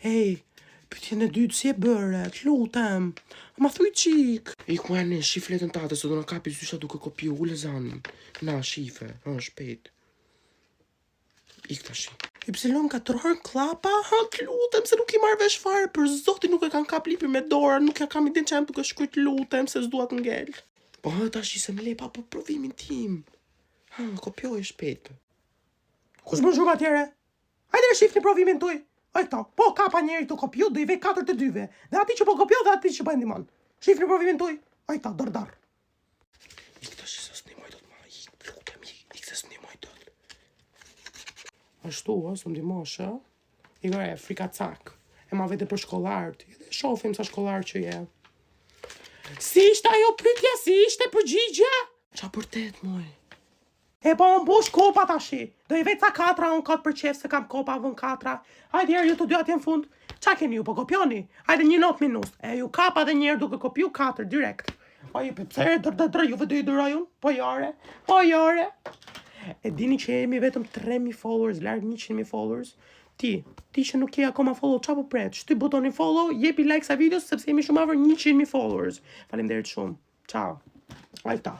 Hej, pyetjen e dytë si e bëre, t'lutem. Ma thuj qik. Ik mu janë shif letën tate, se do në kapi zysha duke kopiu, u lezanin. Na, shife, shpejt. Ik tashi. Y katror klapa, t'lutem, se nuk i marrë vesh fare, për zoti nuk e kanë kap lipi me dorë, nuk e kam idin që jam duke shkujt lutem, se s'duat ngell. Po tashi se më le pa për provimin tim. Kopjoj shpejt. Kus më shumë atjere? Hajde shif një provimin tuj. Ajta, po kapa njeri të kopju, do i vej 4 të 2-ve. Dhe ati që po kopjo dhe ati që po ndimon. Shif një provimin tuj. Ajta, dardar. Ik tash se s'ndimoj dot ma. Ik lutem, ik se s'ndimoj dot. Ashtu, së ndimosh, I gëre, frika cak. E ma vete për shkollart. Edhe shofim sa shkollar që je. Si ishte ajo pytja, si ishte përgjigja? Qa për tet, moj? E po më bush kopa tashi. Do i veca 4, unë kot për qef se kam kopa vën 4. Hajde njerë ju të dy atje në fund. Qa keni ju po kopjoni? Hajde një not minus. E ju kapa dhe njerë duke kopju 4 direkt. Po i pëpse dërë juve do i dërojun? Po jare. E dini që jemi vetëm 3.000 followers, larg 100.000 followers. Ti që nuk je akoma follow, qa po pret? Shty butonin follow, jepi like sa videos, sepse jemi shumë afër 100.000 followers. Faleminderit shumë. Ciao. Ajta.